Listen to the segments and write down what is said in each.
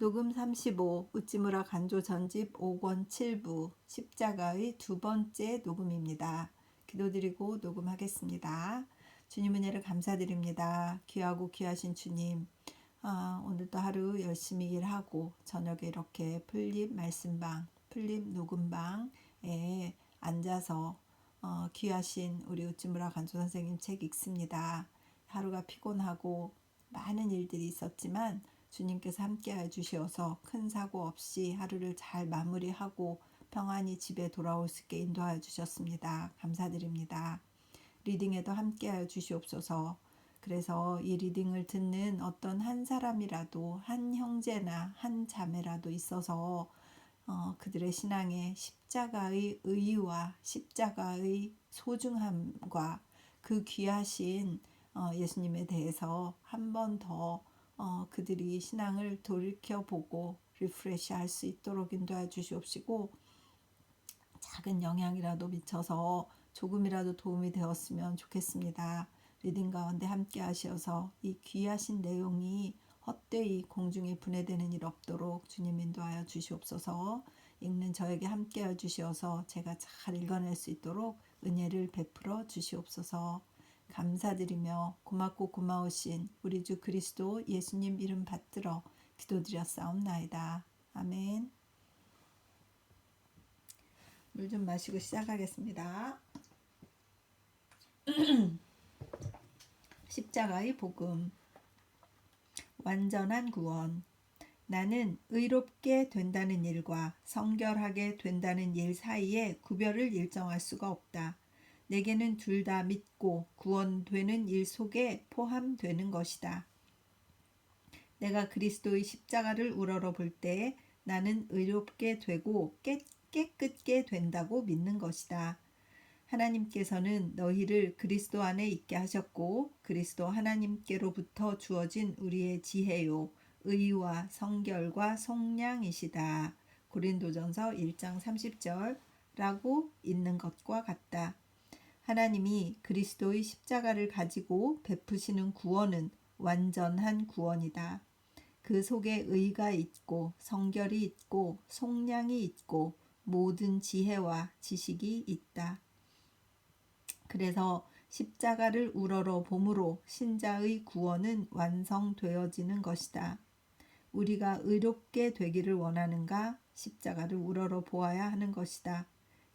녹음 35 우찌무라 간조 전집 5권 7부 십자가의 두 번째 녹음입니다. 기도드리고 녹음하겠습니다. 주님 은혜를 감사드립니다. 귀하고 귀하신 주님, 오늘도 하루 열심히 일하고 저녁에 이렇게 풀립 말씀방, 풀립 녹음방에 앉아서 귀하신 우리 우찌무라 간조 선생님 책 읽습니다. 하루가 피곤하고 많은 일들이 있었지만 주님께서 함께해 주시어서 큰 사고 없이 하루를 잘 마무리하고 평안히 집에 돌아올 수 있게 인도하여 주셨습니다. 감사드립니다. 리딩에도 함께하여 주시옵소서. 그래서 이 리딩을 듣는 어떤 한 사람이라도, 한 형제나 한 자매라도 있어서 그들의 신앙에 십자가의 의의와 십자가의 소중함과 그 귀하신 예수님에 대해서 한 번 더 그들이 신앙을 돌이켜보고 리프레시 할 수 있도록 인도해 주시옵시고, 작은 영향이라도 미쳐서 조금이라도 도움이 되었으면 좋겠습니다. 리딩 가운데 함께 하셔서 이 귀하신 내용이 헛되이 공중에 분해되는 일 없도록 주님 인도하여 주시옵소서. 읽는 저에게 함께해 주시어서 제가 잘 읽어낼 수 있도록 은혜를 베풀어 주시옵소서. 감사드리며 고맙고 고마우신 우리 주 그리스도 예수님 이름 받들어 기도드렸사옵나이다. 아멘. 물 좀 마시고 시작하겠습니다. 십자가의 복음. 완전한 구원. 나는 의롭게 된다는 일과 성결하게 된다는 일 사이에 구별을 일정할 수가 없다. 내게는 둘 다 믿고 구원되는 일 속에 포함되는 것이다. 내가 그리스도의 십자가를 우러러 볼 때 나는 의롭게 되고 깨끗게 된다고 믿는 것이다. 하나님께서는 너희를 그리스도 안에 있게 하셨고 그리스도 하나님께로부터 주어진 우리의 지혜요 의와 성결과 속량이시다. 고린도전서 1장 30절라고 있는 것과 같다. 하나님이 그리스도의 십자가를 가지고 베푸시는 구원은 완전한 구원이다. 그 속에 의가 있고 성결이 있고 속량이 있고 모든 지혜와 지식이 있다. 그래서 십자가를 우러러 봄으로 신자의 구원은 완성되어지는 것이다. 우리가 의롭게 되기를 원하는가? 십자가를 우러러 보아야 하는 것이다.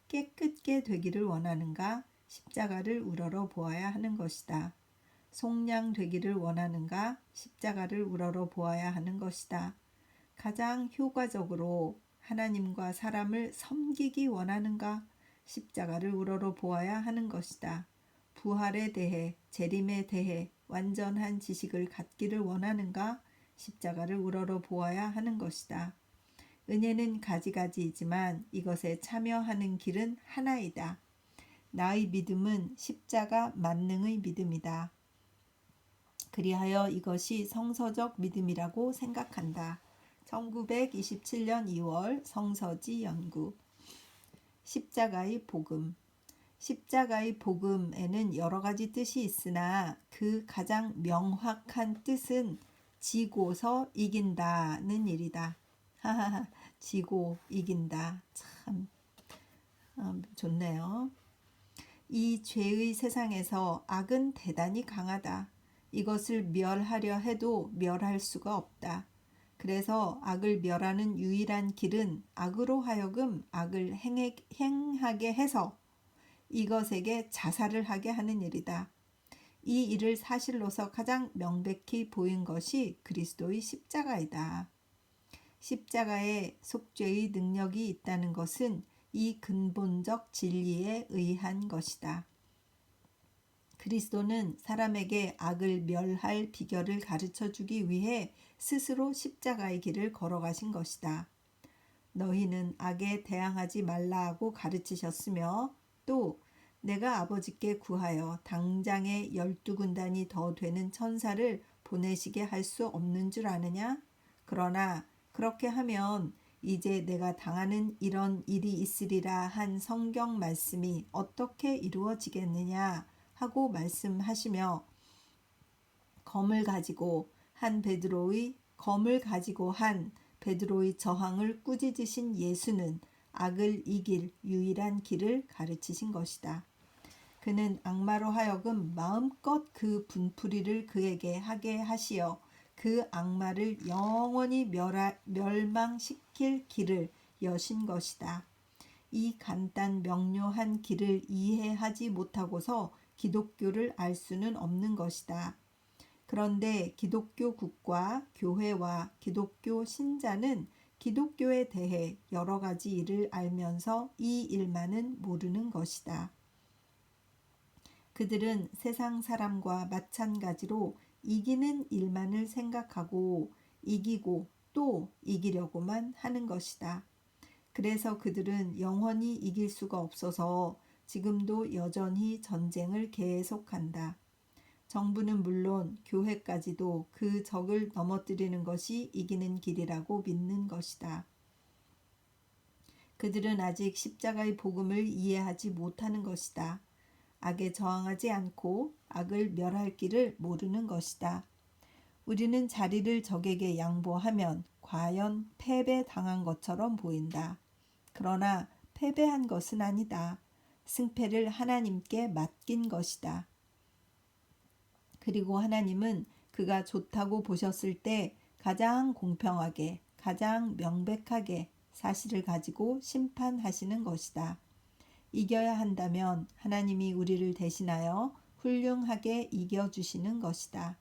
깨끗게 되기를 원하는가? 십자가를 우러러 보아야 하는 것이다. 속량되기를 원하는가? 십자가를 우러러 보아야 하는 것이다. 가장 효과적으로 하나님과 사람을 섬기기 원하는가? 십자가를 우러러 보아야 하는 것이다. 부활에 대해, 재림에 대해 완전한 지식을 갖기를 원하는가? 십자가를 우러러 보아야 하는 것이다. 은혜는 가지가지이지만 이것에 참여하는 길은 하나이다. 나의 믿음은 십자가 만능의 믿음이다. 그리하여 이것이 성서적 믿음이라고 생각한다. 1927년 2월 성서지 연구. 십자가의 복음. 십자가의 복음에는 여러 가지 뜻이 있으나 그 가장 명확한 뜻은 지고서 이긴다는 일이다. 하하하, 지고 이긴다. 참 좋네요. 이 죄의 세상에서 악은 대단히 강하다. 이것을 멸하려 해도 멸할 수가 없다. 그래서 악을 멸하는 유일한 길은 악으로 하여금 악을 행하게 해서 이것에게 자살을 하게 하는 일이다. 이 일을 사실로서 가장 명백히 보인 것이 그리스도의 십자가이다. 십자가에 속죄의 능력이 있다는 것은 이 근본적 진리에 의한 것이다. 그리스도는 사람에게 악을 멸할 비결을 가르쳐주기 위해 스스로 십자가의 길을 걸어가신 것이다. 너희는 악에 대항하지 말라고 가르치셨으며 또 내가 아버지께 구하여 당장에 12군단이 더 되는 천사를 보내시게 할 수 없는 줄 아느냐? 그러나 그렇게 하면 이제 내가 당하는 이런 일이 있으리라 한 성경 말씀이 어떻게 이루어지겠느냐 하고 말씀하시며 검을 가지고 한 베드로의 저항을 꾸짖으신 예수는 악을 이길 유일한 길을 가르치신 것이다. 그는 악마로 하여금 마음껏 그 분풀이를 그에게 하게 하시어 그 악마를 영원히 멸망시킬 길을 여신 것이다. 이 간단 명료한 길을 이해하지 못하고서 기독교를 알 수는 없는 것이다. 그런데 기독교 국가, 교회와 기독교 신자는 기독교에 대해 여러 가지 일을 알면서 이 일만은 모르는 것이다. 그들은 세상 사람과 마찬가지로 이기는 일만을 생각하고 이기고 또 이기려고만 하는 것이다. 그래서 그들은 영원히 이길 수가 없어서 지금도 여전히 전쟁을 계속한다. 정부는 물론 교회까지도 그 적을 넘어뜨리는 것이 이기는 길이라고 믿는 것이다. 그들은 아직 십자가의 복음을 이해하지 못하는 것이다. 악에 저항하지 않고 악을 멸할 길을 모르는 것이다. 우리는 자리를 적에게 양보하면 과연 패배당한 것처럼 보인다. 그러나 패배한 것은 아니다. 승패를 하나님께 맡긴 것이다. 그리고 하나님은 그가 좋다고 보셨을 때 가장 공평하게, 가장 명백하게 사실을 가지고 심판하시는 것이다. 이겨야 한다면 하나님이 우리를 대신하여 훌륭하게 이겨주시는 것이다.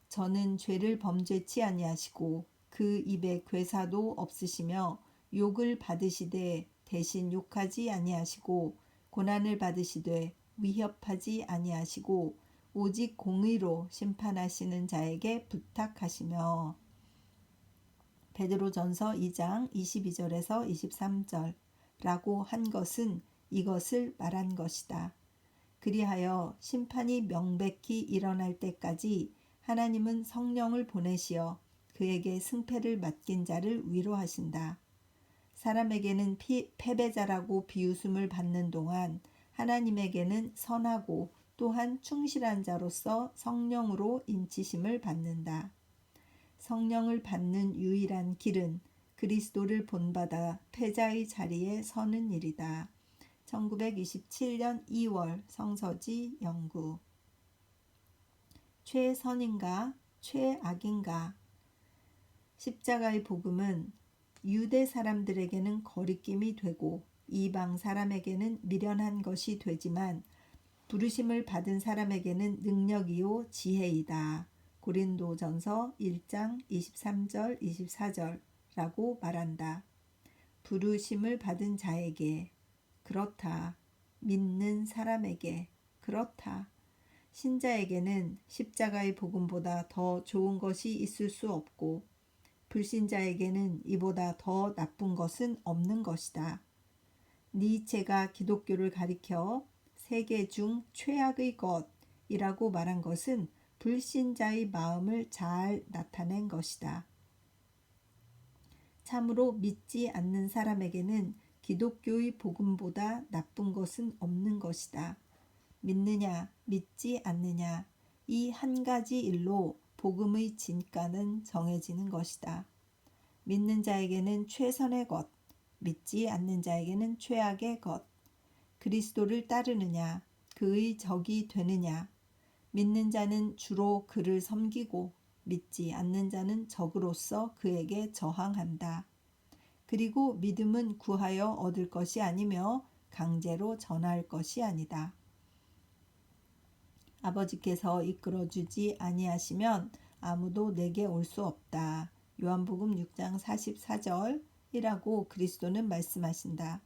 저는 죄를 범죄치 아니하시고 그 입에 괴사도 없으시며 욕을 받으시되 대신 욕하지 아니하시고 고난을 받으시되 위협하지 아니하시고 오직 공의로 심판하시는 자에게 부탁하시며. 베드로전서 2장 22절에서 23절 라고 한 것은 이것을 말한 것이다. 그리하여 심판이 명백히 일어날 때까지 하나님은 성령을 보내시어 그에게 승패를 맡긴 자를 위로하신다. 사람에게는 패배자라고 비웃음을 받는 동안 하나님에게는 선하고 또한 충실한 자로서 성령으로 인치심을 받는다. 성령을 받는 유일한 길은 그리스도를 본받아 패자의 자리에 서는 일이다. 1927년 2월 성서지 연구. 최선인가 최악인가? 십자가의 복음은 유대 사람들에게는 거리낌이 되고 이방 사람에게는 미련한 것이 되지만 부르심을 받은 사람에게는 능력이요 지혜이다. 고린도전서 1장 23절 24절라고 말한다. 부르심을 받은 자에게 그렇다. 믿는 사람에게 그렇다. 신자에게는 십자가의 복음보다 더 좋은 것이 있을 수 없고 불신자에게는 이보다 더 나쁜 것은 없는 것이다. 니체가 기독교를 가리켜 세계 중 최악의 것이라고 말한 것은 불신자의 마음을 잘 나타낸 것이다. 참으로 믿지 않는 사람에게는 기독교의 복음보다 나쁜 것은 없는 것이다. 믿느냐, 믿지 않느냐, 이 한 가지 일로 복음의 진가는 정해지는 것이다. 믿는 자에게는 최선의 것, 믿지 않는 자에게는 최악의 것. 그리스도를 따르느냐, 그의 적이 되느냐. 믿는 자는 주로 그를 섬기고 믿지 않는 자는 적으로서 그에게 저항한다. 그리고 믿음은 구하여 얻을 것이 아니며 강제로 전할 것이 아니다. 아버지께서 이끌어주지 아니하시면 아무도 내게 올 수 없다. 요한복음 6장 44절이라고 그리스도는 말씀하신다.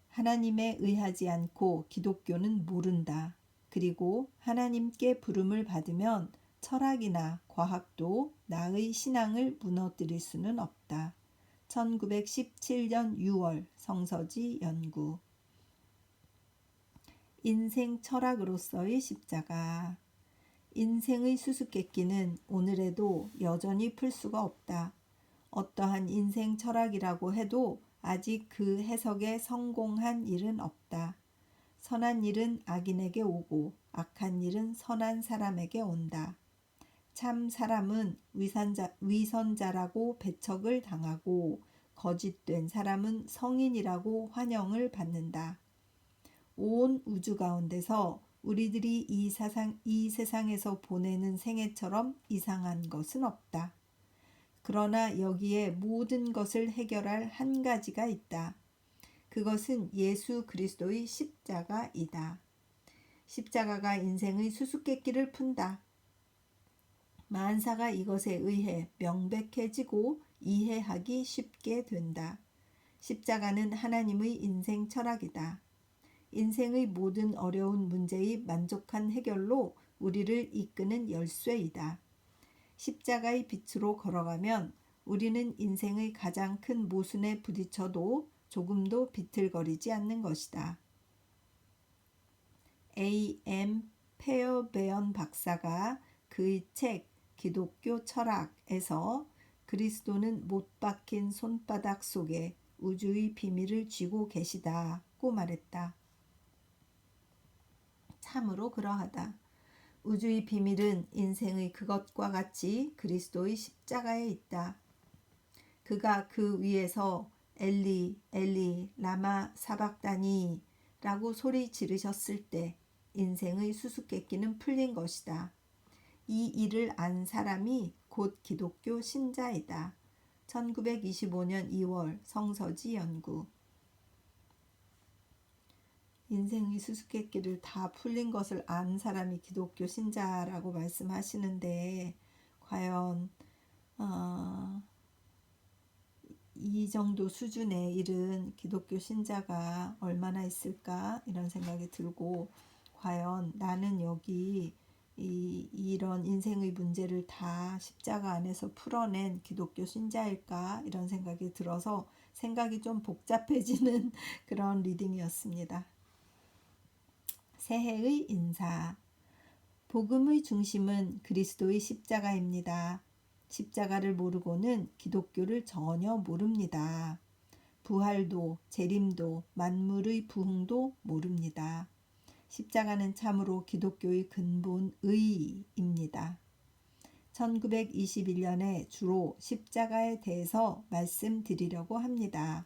하나님에 의하지 않고 기독교는 모른다. 그리고 하나님께 부름을 받으면 철학이나 과학도 나의 신앙을 무너뜨릴 수는 없다. 1917년 6월 성서지 연구. 인생 철학으로서의 십자가. 인생의 수수께끼는 오늘에도 여전히 풀 수가 없다. 어떠한 인생 철학이라고 해도 아직 그 해석에 성공한 일은 없다. 선한 일은 악인에게 오고 악한 일은 선한 사람에게 온다. 참 사람은 위선자라고 배척을 당하고 거짓된 사람은 성인이라고 환영을 받는다. 온 우주 가운데서 우리들이 이 세상에서 보내는 생애처럼 이상한 것은 없다. 그러나 여기에 모든 것을 해결할 한 가지가 있다. 그것은 예수 그리스도의 십자가이다. 십자가가 인생의 수수께끼를 푼다. 만사가 이것에 의해 명백해지고 이해하기 쉽게 된다. 십자가는 하나님의 인생 철학이다. 인생의 모든 어려운 문제의 만족한 해결로 우리를 이끄는 열쇠이다. 십자가의 빛으로 걸어가면 우리는 인생의 가장 큰 모순에 부딪혀도 조금도 비틀거리지 않는 것이다. A.M. 페어베언 박사가 그의 책 기독교 철학에서 그리스도는 못 박힌 손바닥 속에 우주의 비밀을 쥐고 계시다고 말했다. 참으로 그러하다. 우주의 비밀은 인생의 그것과 같이 그리스도의 십자가에 있다. 그가 그 위에서 엘리 엘리 라마 사박다니 라고 소리 지르셨을 때 인생의 수수께끼는 풀린 것이다. 이 일을 안 사람이 곧 기독교 신자이다. 1925년 2월 성서지 연구. 인생의 수수께끼를 다 풀린 것을 안 사람이 기독교 신자라고 말씀하시는데 과연 이 정도 수준에 이른 기독교 신자가 얼마나 있을까 이런 생각이 들고 과연 나는 여기 이런 인생의 문제를 다 십자가 안에서 풀어낸 기독교 신자일까 이런 생각이 들어서 생각이 좀 복잡해지는 그런 리딩이었습니다. 새해의 인사. 복음의 중심은 그리스도의 십자가입니다. 십자가를 모르고는 기독교를 전혀 모릅니다. 부활도 재림도 만물의 부흥도 모릅니다. 십자가는 참으로 기독교의 근본의입니다. 1921년에 주로 십자가에 대해서 말씀드리려고 합니다.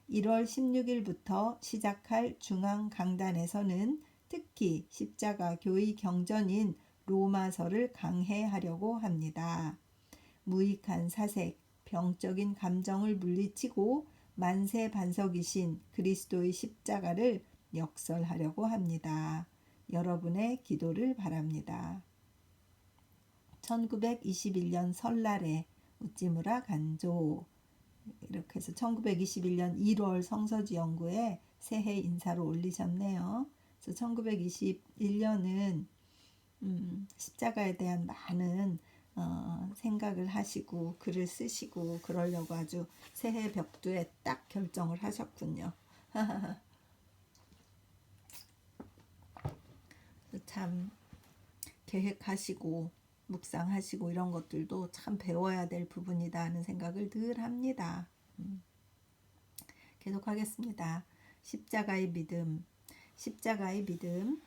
1월 16일부터 시작할 중앙 강단에서는 특히 십자가교의 경전인 로마서를 강해하려고 합니다. 무익한 사색, 병적인 감정을 물리치고 만세 반석이신 그리스도의 십자가를 역설하려고 합니다. 여러분의 기도를 바랍니다. 1921년 설날에 우찌무라 간조 이렇게 해서 1921년 1월 성서지 연구에 새해 인사를 올리셨네요. 그래서 1921년은 십자가에 대한 많은 생각을 하시고 글을 쓰시고 그러려고 아주 새해 벽두에 딱 결정을 하셨군요. 참 계획하시고 묵상하시고 이런 것들도 참 배워야 될 부분이다 하는 생각을 늘 합니다. 계속하겠습니다. 십자가의 믿음. 십자가의 믿음.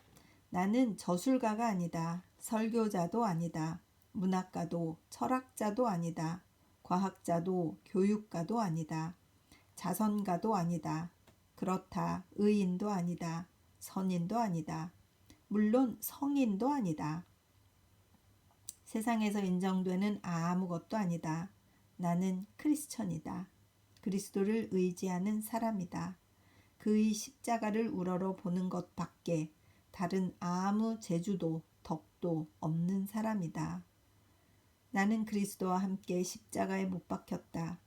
나는 저술가가 아니다. 설교자도 아니다. 문학가도 철학자도 아니다. 과학자도 교육가도 아니다. 자선가도 아니다. 그렇다. 의인도 아니다. 선인도 아니다. 물론 성인도 아니다. 세상에서 인정되는 아무것도 아니다. 나는 크리스천이다. 그리스도를 의지하는 사람이다. 그의 십자가를 우러러 보는 것 밖에 다른 아무 재주도 덕도 없는 사람이다. 나는 그리스도와 함께 십자가에 못 박혔다.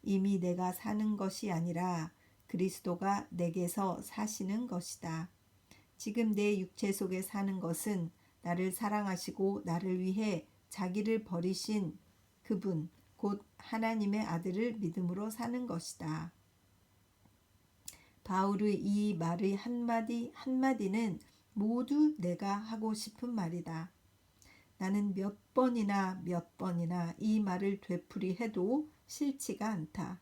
이미 내가 사는 것이 아니라 그리스도가 내게서 사시는 것이다. 지금 내 육체 속에 사는 것은 나를 사랑하시고 나를 위해 자기를 버리신 그분, 곧 하나님의 아들을 믿음으로 사는 것이다. 바울의 이 말의 한마디 한마디는 모두 내가 하고 싶은 말이다. 나는 몇 번이나 이 말을 되풀이해도 싫지가 않다.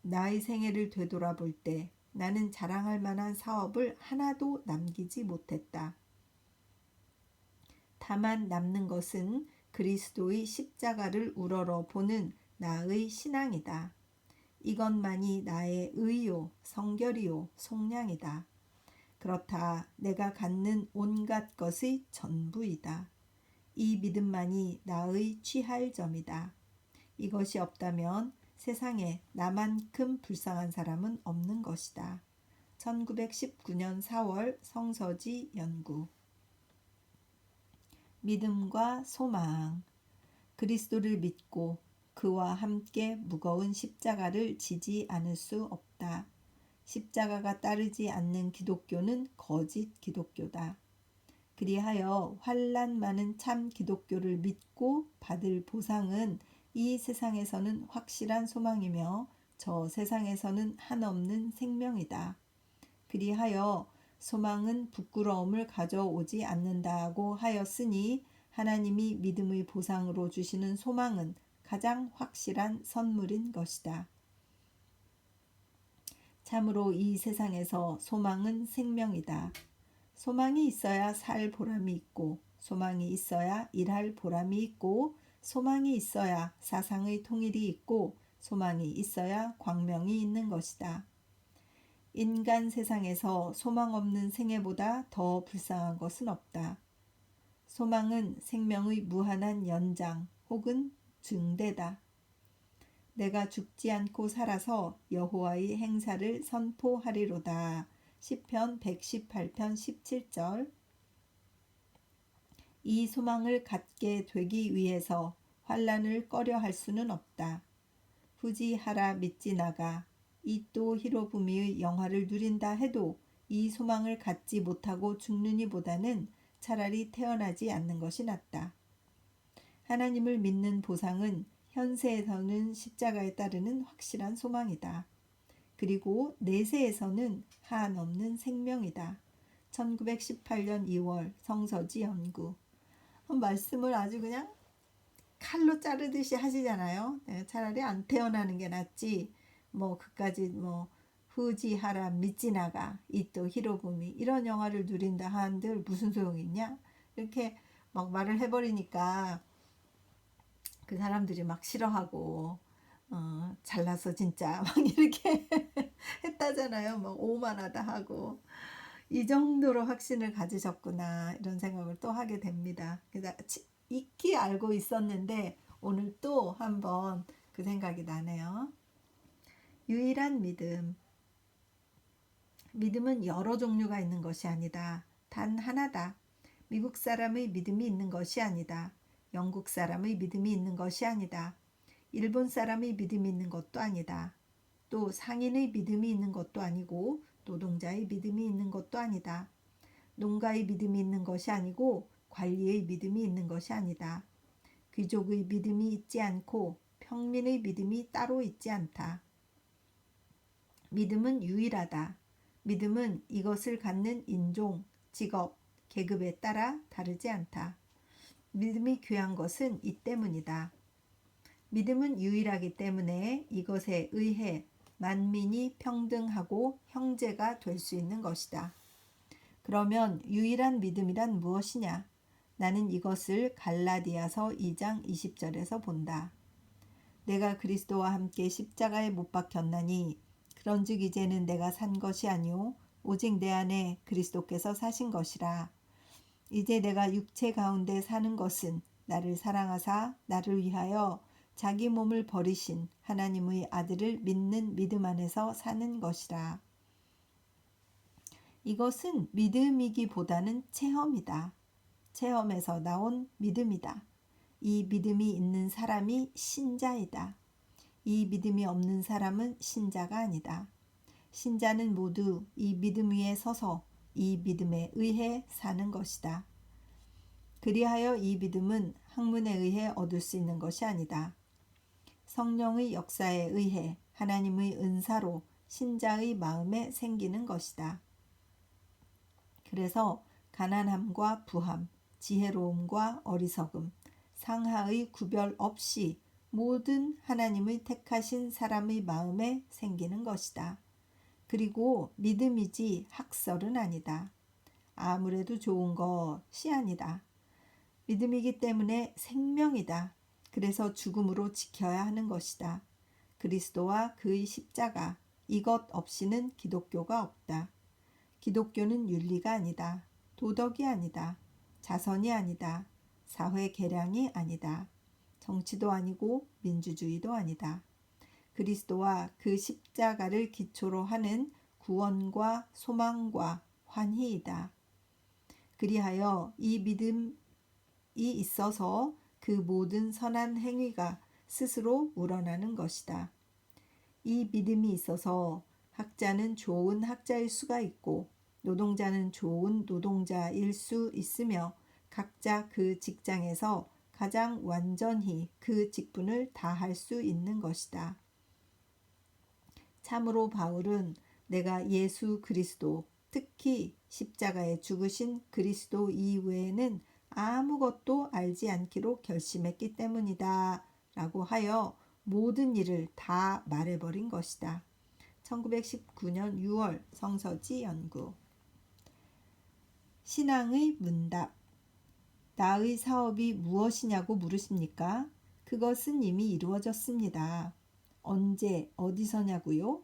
나의 생애를 되돌아볼 때 나는 자랑할 만한 사업을 하나도 남기지 못했다. 다만 남는 것은 그리스도의 십자가를 우러러 보는 나의 신앙이다. 이것만이 나의 의요, 성결이요, 속량이다. 그렇다 내가 갖는 온갖 것의 전부이다. 이 믿음만이 나의 취할 점이다. 이것이 없다면 세상에 나만큼 불쌍한 사람은 없는 것이다. 1919년 4월 성서지 연구. 믿음과 소망. 그리스도를 믿고 그와 함께 무거운 십자가를 지지 않을 수 없다. 십자가가 따르지 않는 기독교는 거짓 기독교다. 그리하여 환난 많은 참 기독교를 믿고 받을 보상은 이 세상에서는 확실한 소망이며 저 세상에서는 한없는 생명이다. 그리하여 소망은 부끄러움을 가져오지 않는다고 하였으니 하나님이 믿음의 보상으로 주시는 소망은 가장 확실한 선물인 것이다. 참으로 이 세상에서 소망은 생명이다. 소망이 있어야 살 보람이 있고, 소망이 있어야 일할 보람이 있고, 소망이 있어야 사상의 통일이 있고, 소망이 있어야 광명이 있는 것이다. 인간 세상에서 소망 없는 생애보다 더 불쌍한 것은 없다. 소망은 생명의 무한한 연장 혹은 증대다. 내가 죽지 않고 살아서 여호와의 행사를 선포하리로다. 시편 118편 17절. 이 소망을 갖게 되기 위해서 환난을 꺼려할 수는 없다. 후지하라 미찌나가 이또 히로부미의 영화를 누린다 해도 이 소망을 갖지 못하고 죽느니보다는 차라리 태어나지 않는 것이 낫다. 하나님을 믿는 보상은 현세에서는 십자가에 따르는 확실한 소망이다. 그리고 내세에서는 한없는 생명이다. 1918년 2월 성서지 연구. 말씀을 아주 그냥 칼로 자르듯이 하시잖아요. 차라리 안 태어나는 게 낫지. 그까지 후지하라 미찌나가 이또 히로부미 이런 영화를 누린다 한들 무슨 소용이 있냐? 이렇게 막 말을 해버리니까 그 사람들이 막 싫어하고 잘났어 진짜 막 이렇게 했다잖아요. 막 오만하다 하고 이 정도로 확신을 가지셨구나 이런 생각을 또 하게 됩니다. 그래서 익히 알고 있었는데 오늘 또 한번 그 생각이 나네요. 유일한 믿음. 믿음은 여러 종류가 있는 것이 아니다. 단 하나다. 미국 사람의 믿음이 있는 것이 아니다. 영국 사람의 믿음이 있는 것이 아니다. 일본 사람의 믿음이 있는 것도 아니다. 또 상인의 믿음이 있는 것도 아니고 노동자의 믿음이 있는 것도 아니다. 농가의 믿음이 있는 것이 아니고 관리의 믿음이 있는 것이 아니다. 귀족의 믿음이 있지 않고 평민의 믿음이 따로 있지 않다. 믿음은 유일하다. 믿음은 이것을 갖는 인종, 직업, 계급에 따라 다르지 않다. 믿음이 귀한 것은 이 때문이다. 믿음은 유일하기 때문에 이것에 의해 만민이 평등하고 형제가 될 수 있는 것이다. 그러면 유일한 믿음이란 무엇이냐? 나는 이것을 갈라디아서 2장 20절에서 본다. 내가 그리스도와 함께 십자가에 못 박혔나니 그런즉 이제는 내가 산 것이 아니요 오직 내 안에 그리스도께서 사신 것이라. 이제 내가 육체 가운데 사는 것은 나를 사랑하사 나를 위하여 자기 몸을 버리신 하나님의 아들을 믿는 믿음 안에서 사는 것이라. 이것은 믿음이기보다는 체험이다. 체험에서 나온 믿음이다. 이 믿음이 있는 사람이 신자이다. 이 믿음이 없는 사람은 신자가 아니다. 신자는 모두 이 믿음 위에 서서 이 믿음에 의해 사는 것이다. 그리하여 이 믿음은 학문에 의해 얻을 수 있는 것이 아니다. 성령의 역사에 의해 하나님의 은사로 신자의 마음에 생기는 것이다. 그래서 가난함과 부함, 지혜로움과 어리석음, 상하의 구별 없이 모든 하나님의 택하신 사람의 마음에 생기는 것이다. 그리고 믿음이지 학설은 아니다. 아무래도 좋은 것이 아니다. 믿음이기 때문에 생명이다. 그래서 죽음으로 지켜야 하는 것이다. 그리스도와 그의 십자가, 이것 없이는 기독교가 없다. 기독교는 윤리가 아니다. 도덕이 아니다. 자선이 아니다. 사회 개량이 아니다. 정치도 아니고 민주주의도 아니다. 그리스도와 그 십자가를 기초로 하는 구원과 소망과 환희이다. 그리하여 이 믿음이 있어서 그 모든 선한 행위가 스스로 우러나는 것이다. 이 믿음이 있어서 학자는 좋은 학자일 수가 있고 노동자는 좋은 노동자일 수 있으며 각자 그 직장에서 가장 완전히 그 직분을 다할 수 있는 것이다. 참으로 바울은 내가 예수 그리스도, 특히 십자가에 죽으신 그리스도 이외에는 아무것도 알지 않기로 결심했기 때문이다 라고 하여 모든 일을 다 말해버린 것이다. 1919년 6월 성서지 연구. 신앙의 문답. 나의 사업이 무엇이냐고 물으십니까? 그것은 이미 이루어졌습니다. 언제 어디서냐고요?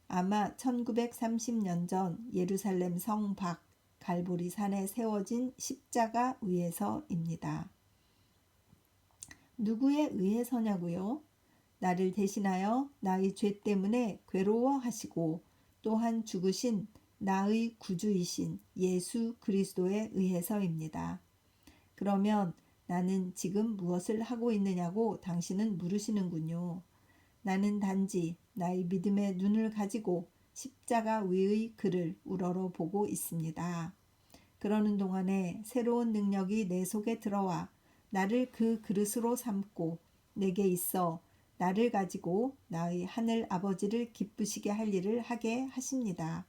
아마 1930년 전 예루살렘 성 밖 갈보리 산에 세워진 십자가 위에서입니다. 누구에 의해서냐고요? 나를 대신하여 나의 죄 때문에 괴로워하시고 또한 죽으신 나의 구주이신 예수 그리스도에 의해서입니다. 그러면 나는 지금 무엇을 하고 있느냐고 당신은 물으시는군요. 나는 단지 나의 믿음의 눈을 가지고 십자가 위의 그를 우러러 보고 있습니다. 그러는 동안에 새로운 능력이 내 속에 들어와 나를 그 그릇으로 삼고 내게 있어 나를 가지고 나의 하늘 아버지를 기쁘시게 할 일을 하게 하십니다.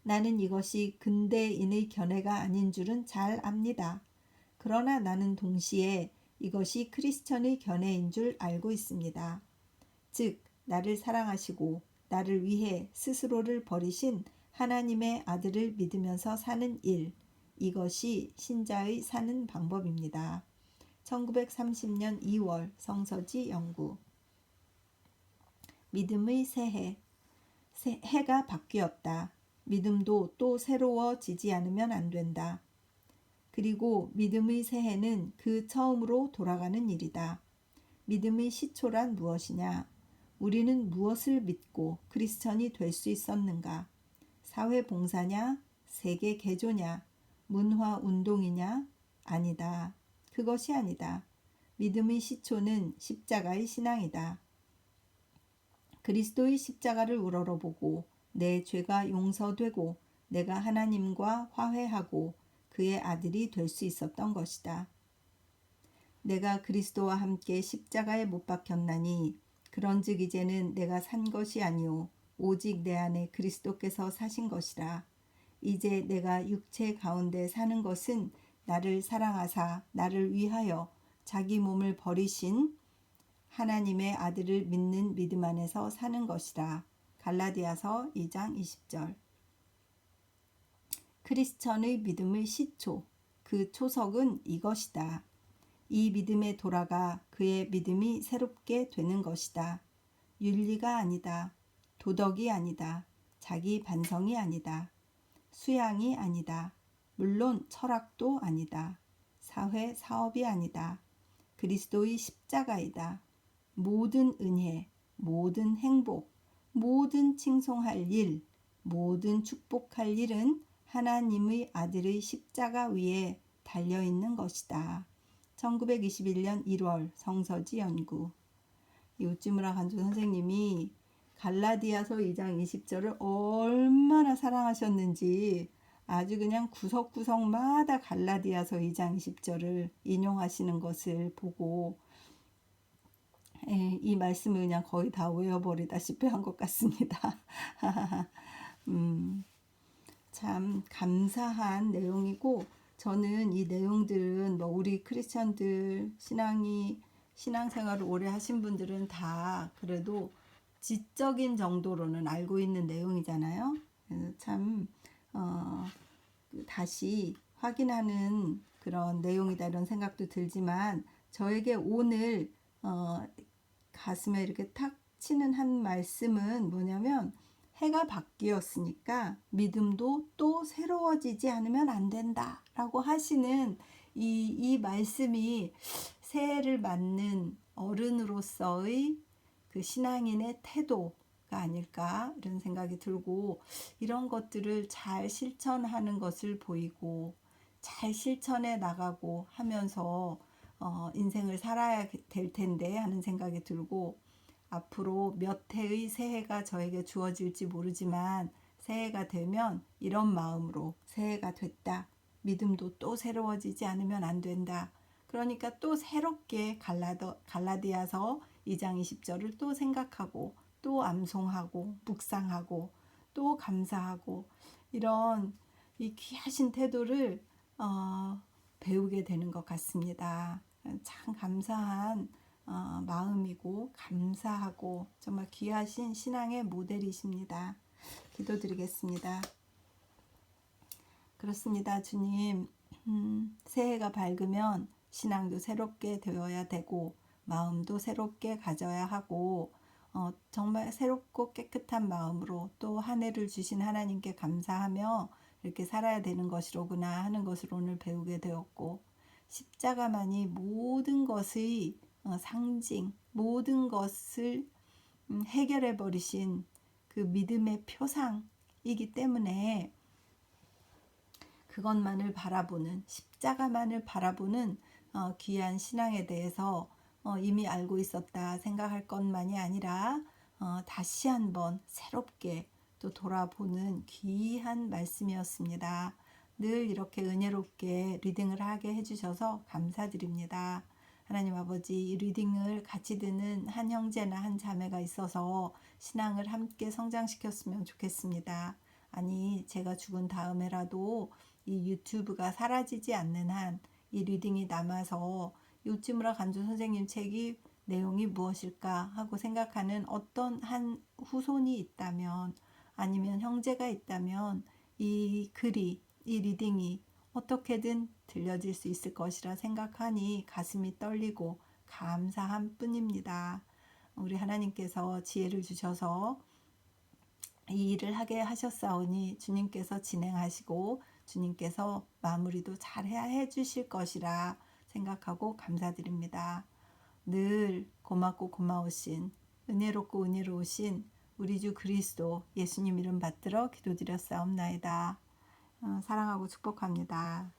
나는 이것이 근대인의 견해가 아닌 줄은 잘 압니다. 그러나 나는 동시에 이것이 크리스천의 견해인 줄 알고 있습니다. 즉, 나를 사랑하시고 나를 위해 스스로를 버리신 하나님의 아들을 믿으면서 사는 일, 이것이 신자의 사는 방법입니다. 1930년 2월 성서지 연구. 믿음의 새해. 해가 바뀌었다. 믿음도 또 새로워지지 않으면 안 된다. 그리고 믿음의 새해는 그 처음으로 돌아가는 일이다. 믿음의 시초란 무엇이냐? 우리는 무엇을 믿고 크리스천이 될 수 있었는가? 사회봉사냐? 세계 개조냐? 문화운동이냐? 아니다. 그것이 아니다. 믿음의 시초는 십자가의 신앙이다. 그리스도의 십자가를 우러러보고 내 죄가 용서되고 내가 하나님과 화해하고 그의 아들이 될 수 있었던 것이다. 내가 그리스도와 함께 십자가에 못 박혔나니 그런즉 이제는 내가 산 것이 아니오 오직 내 안에 그리스도께서 사신 것이라. 이제 내가 육체 가운데 사는 것은 나를 사랑하사 나를 위하여 자기 몸을 버리신 하나님의 아들을 믿는 믿음 안에서 사는 것이라. 갈라디아서 2장 20절. 크리스천의 믿음의 시초, 그 초석은 이것이다. 이 믿음에 돌아가 그의 믿음이 새롭게 되는 것이다. 윤리가 아니다. 도덕이 아니다. 자기 반성이 아니다. 수양이 아니다. 물론 철학도 아니다. 사회 사업이 아니다. 그리스도의 십자가이다. 모든 은혜, 모든 행복, 모든 칭송할 일, 모든 축복할 일은 하나님의 아들의 십자가 위에 달려있는 것이다. 1921년 1월 성서지 연구. 우찌무라 간조 선생님이 갈라디아서 2장 20절을 얼마나 사랑하셨는지 아주 그냥 구석구석마다 갈라디아서 2장 20절을 인용하시는 것을 보고 이 말씀을 그냥 거의 다 외워버리다시피 한 것 같습니다. 참 감사한 내용이고 저는 이 내용들은 뭐 우리 크리스천들 신앙생활을 오래 하신 분들은 다 그래도 지적인 정도로는 알고 있는 내용이잖아요. 그래서 참 다시 확인하는 그런 내용이다 이런 생각도 들지만 저에게 오늘 가슴에 이렇게 탁 치는 한 말씀은 뭐냐면 해가 바뀌었으니까 믿음도 또 새로워지지 않으면 안 된다 라고 하시는 이 말씀이 새해를 맞는 어른으로서의 그 신앙인의 태도가 아닐까 이런 생각이 들고, 이런 것들을 잘 실천하는 것을 보이고 잘 실천해 나가고 하면서 인생을 살아야 될 텐데 하는 생각이 들고, 앞으로 몇 해의 새해가 저에게 주어질지 모르지만 새해가 되면 이런 마음으로 새해가 됐다. 믿음도 또 새로워지지 않으면 안 된다. 그러니까 또 새롭게 갈라디아서 2장 20절을 또 생각하고 또 암송하고 묵상하고 또 감사하고 이런 이 귀하신 태도를 배우게 되는 것 같습니다. 참 감사한 마음이고 감사하고 정말 귀하신 신앙의 모델이십니다. 기도드리겠습니다. 그렇습니다. 주님, 새해가 밝으면 신앙도 새롭게 되어야 되고 마음도 새롭게 가져야 하고 정말 새롭고 깨끗한 마음으로 또 한 해를 주신 하나님께 감사하며 이렇게 살아야 되는 것이로구나 하는 것을 오늘 배우게 되었고, 십자가만이 모든 것의 상징, 모든 것을 해결해 버리신 그 믿음의 표상이기 때문에 그것만을 바라보는, 십자가만을 바라보는 귀한 신앙에 대해서 이미 알고 있었다 생각할 것만이 아니라 다시 한번 새롭게 또 돌아보는 귀한 말씀이었습니다. 늘 이렇게 은혜롭게 리딩을 하게 해주셔서 감사드립니다. 하나님 아버지, 이 리딩을 같이 듣는 한 형제나 한 자매가 있어서 신앙을 함께 성장시켰으면 좋겠습니다. 아니, 제가 죽은 다음에라도 이 유튜브가 사라지지 않는 한 이 리딩이 남아서 요치무라 간조 선생님 책이 내용이 무엇일까 하고 생각하는 어떤 한 후손이 있다면, 아니면 형제가 있다면 이 글이, 이 리딩이 어떻게든 들려질 수 있을 것이라 생각하니 가슴이 떨리고 감사한 뿐입니다. 우리 하나님께서 지혜를 주셔서 이 일을 하게 하셨사오니 주님께서 진행하시고 주님께서 마무리도 잘 해주실 것이라 생각하고 감사드립니다. 늘 고맙고 고마우신, 은혜롭고 은혜로우신 우리 주 그리스도 예수님 이름 받들어 기도드렸사옵나이다. 사랑하고 축복합니다.